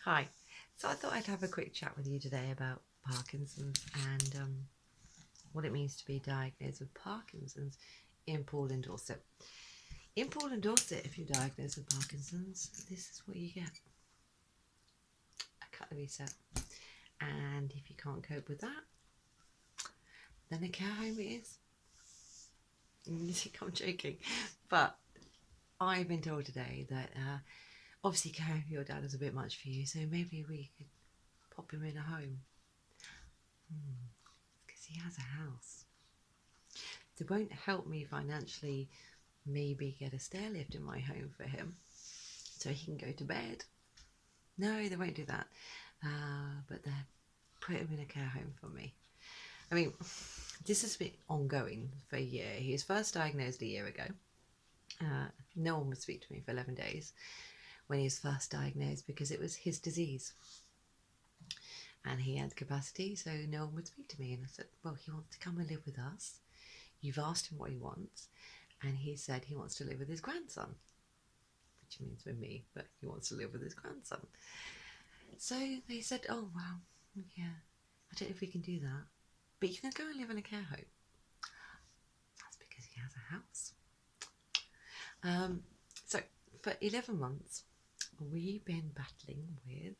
Hi. So I thought I'd have a quick chat with you today about Parkinson's and what it means to be diagnosed with Parkinson's in Poole and Dorset. In Poole and Dorset, if you're diagnosed with Parkinson's, this is what you get: a cutlery set. And if you can't cope with that, then a care home it is. You think I'm joking, but I've been told today that obviously caring for your dad is a bit much for you, so maybe we could pop him in a home. Because he has a house. It won't help me financially maybe get a stair lift in my home for him so he can go to bed. No, they won't do that. But they'll put him in a care home for me. I mean, this has been ongoing for a year. He was first diagnosed a year ago. No one would speak to me for 11 days when he was first diagnosed because it was his disease. And he had capacity, so no one would speak to me. And I said, well, he wants to come and live with us. You've asked him what he wants. And he said he wants to live with his grandson, which means with me, but he wants to live with his grandson. So they said, oh, well, yeah, I don't know if we can do that, but you can go and live in a care home. That's because he has a house. So for 11 months, we've been battling with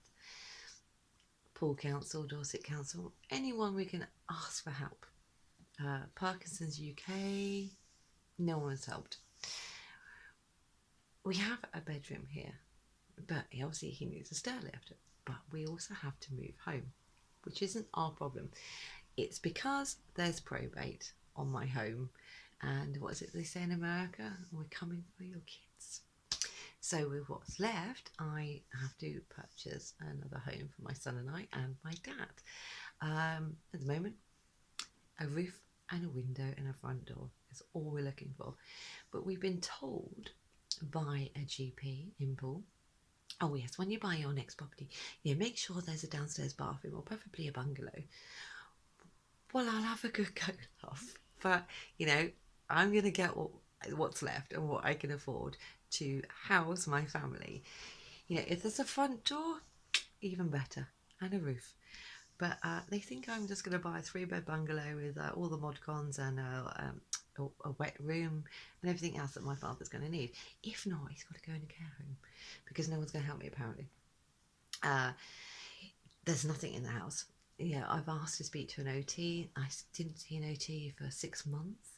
Poole Council, Dorset Council, anyone we can ask for help. Parkinsons UK, no one's helped. We have a bedroom here, but obviously he needs a stair lift. But we also have to move home, which isn't our problem. It's because there's probate on my home, and what is it they say in America? We're coming for your kids. So with what's left, I have to purchase another home for my son and I and my dad. At the moment, a roof and a window and a front door is all we're looking for. But we've been told by a GP in Poole, oh yes, when you buy your next property, make sure there's a downstairs bathroom or preferably a bungalow. Well, I'll have a good go, love. But, I'm going to get what's left and what I can afford to house my family. If there's a front door, even better, and a roof. But they think I'm just going to buy a 3-bed bungalow with all the mod cons and a wet room and everything else that my father's going to need. If not, he's got to go in a care home because no one's going to help me, apparently. There's nothing in the house. I've asked to speak to an OT. I didn't see an OT for 6 months.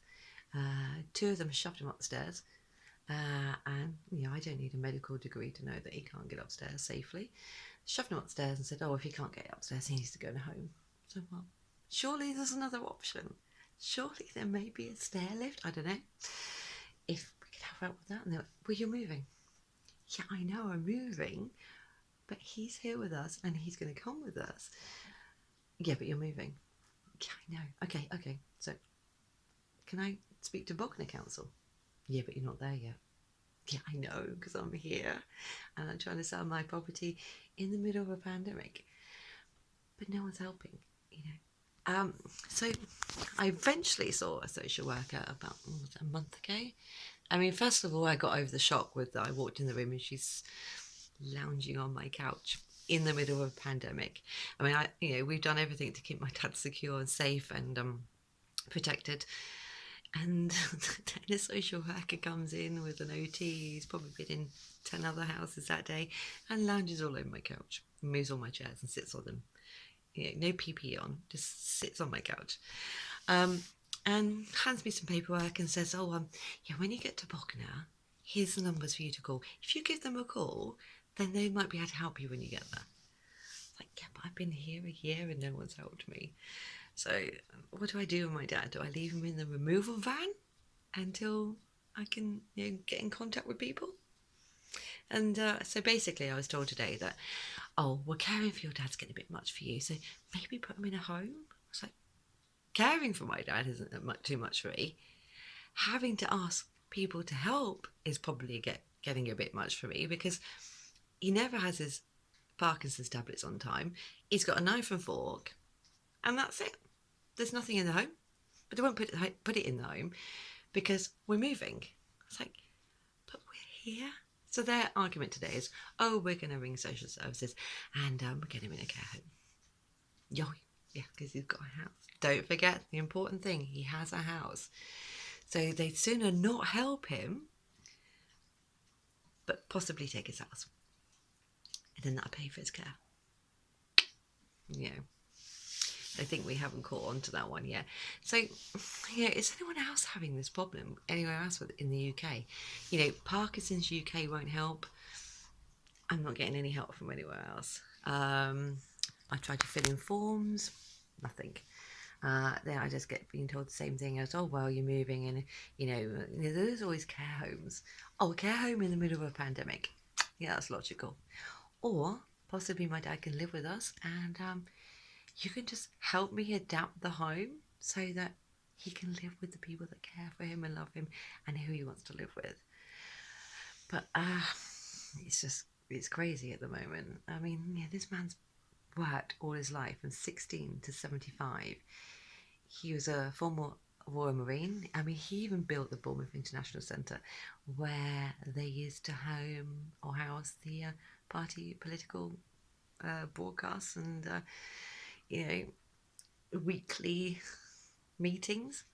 2 of them shoved him upstairs. And I don't need a medical degree to know that he can't get upstairs safely. Shoved him upstairs and said, oh, if he can't get upstairs, he needs to go to home. So, well, surely there's another option. Surely there may be a stair lift. I don't know. If we could have help with that. And they went, well, you're moving. Yeah, I know I'm moving, but he's here with us and he's going to come with us. Yeah, but you're moving. Yeah, I know. Okay. So, can I speak to Bognor Council? Yeah, but you're not there yet. Yeah, I know, because I'm here and I'm trying to sell my property in the middle of a pandemic. But no one's helping, So I eventually saw a social worker about a month ago. I mean, first of all, I got over the shock with I walked in the room and she's lounging on my couch in the middle of a pandemic. I mean, we've done everything to keep my dad secure and safe and protected. And then a social worker comes in with an OT. He's probably been in 10 other houses that day and lounges all over my couch, moves all my chairs and sits on them. No PP on, just sits on my couch. And hands me some paperwork and says, when you get to Bognor, here's the numbers for you to call. If you give them a call, then they might be able to help you when you get there. It's like, yeah, but I've been here a year and no one's helped me. So what do I do with my dad? Do I leave him in the removal van until I can get in contact with people? And so basically I was told today that, caring for your dad's getting a bit much for you, so maybe put him in a home. I was like, caring for my dad isn't too much for me. Having to ask people to help is probably getting a bit much for me because he never has his Parkinson's tablets on time. He's got a knife and fork and that's it. There's nothing in the home, but they won't put it in the home because we're moving. It's like, but we're here. So their argument today is, oh, we're going to ring social services and we're getting him in a care home. Yo, yeah, because he's got a house. Don't forget the important thing, he has a house. So they'd sooner not help him, but possibly take his house. And then that'll pay for his care. You know, I think we haven't caught on to that one yet. So, yeah, is anyone else having this problem anywhere else in the UK? You know, Parkinsons UK won't help. I'm not getting any help from anywhere else. I tried to fill in forms, nothing. Then I just get being told the same thing as, oh, well, you're moving, and there's always care homes. Oh, a care home in the middle of a pandemic. Yeah, that's logical. Or possibly my dad can live with us, and you can just help me adapt the home so that he can live with the people that care for him and love him and who he wants to live with. But it's crazy at the moment. I mean, yeah, this man's worked all his life from 16 to 75. He was a former Royal Marine. I mean, he even built the Bournemouth International Centre where they used to house the party political broadcasts and, weekly meetings.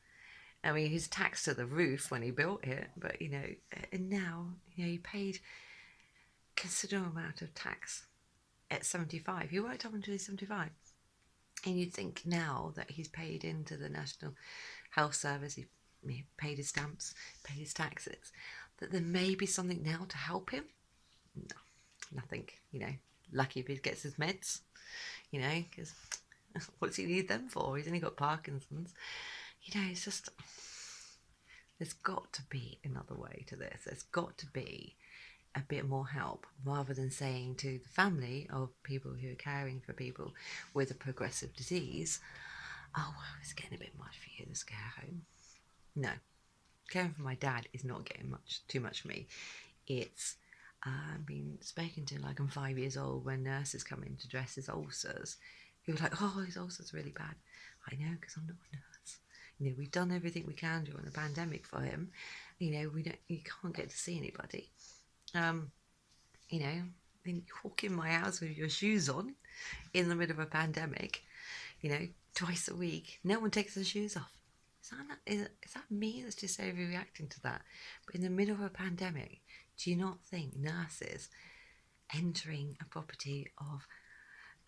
I mean, he was taxed to the roof when he built it, but, and now, he paid considerable amount of tax at 75. He worked up until he's 75. And you'd think now that he's paid into the National Health Service, he paid his stamps, paid his taxes, that there may be something now to help him. No, nothing. Lucky if he gets his meds, because what does he need them for? He's only got Parkinson's. It's just, there's got to be another way to this. There's got to be a bit more help, rather than saying to the family of people who are caring for people with a progressive disease, oh, well, it's getting a bit much for you, this care home. No, caring for my dad is not getting too much for me. It's been spoken to like I'm 5 years old when nurses come in to dress his ulcers. He was like, oh, his ulcers are really bad. I know, because I'm not a nurse. We've done everything we can during the pandemic for him. You can't get to see anybody. Then you walk in my house with your shoes on in the middle of a pandemic, twice a week. No one takes their shoes off. Is that me that's just overreacting to that? But in the middle of a pandemic, do you not think nurses entering a property of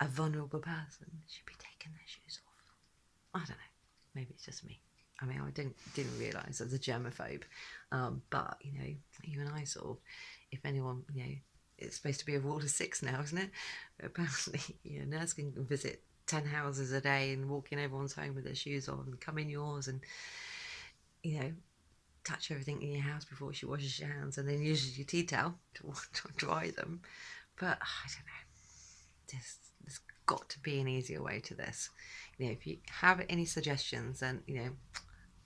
a vulnerable person should be taking their shoes off? I don't know. Maybe it's just me. I mean, I didn't realise I was a germaphobe. But, even I sort of, if anyone, it's supposed to be a rule of 6 now, isn't it? But apparently, a nurse can visit 10 houses a day and walk in everyone's home with their shoes on and come in yours and, touch everything in your house before she washes your hands and then uses your tea towel to dry them. But I don't know. There's got to be an easier way to this. If you have any suggestions, then,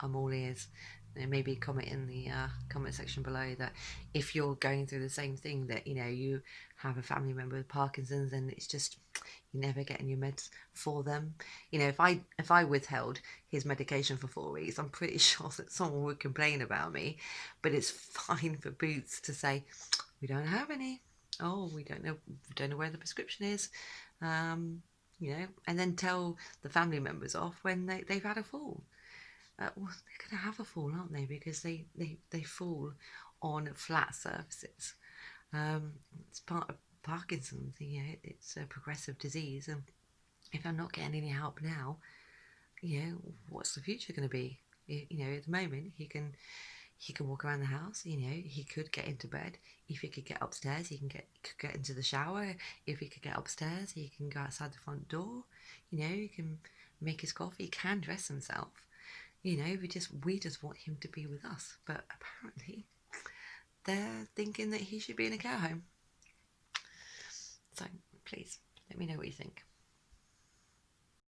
I'm all ears. Maybe comment in the comment section below that if you're going through the same thing, that you have a family member with Parkinson's and it's just you're never getting your meds for them. If I withheld his medication for 4 weeks, I'm pretty sure that someone would complain about me. But it's fine for Boots to say we don't have any. Oh, we don't know where the prescription is. And then tell the family members off when they've had a fall. Well, they're going to have a fall, aren't they? Because they fall on flat surfaces. It's part of Parkinson's. It's a progressive disease, and if I'm not getting any help now, what's the future going to be? At the moment he can walk around the house. He could get into bed. If he could get upstairs, he could get into the shower. If he could get upstairs, he can go outside the front door. He can make his coffee. He can dress himself. We just want him to be with us. But apparently they're thinking that he should be in a care home. So please let me know what you think.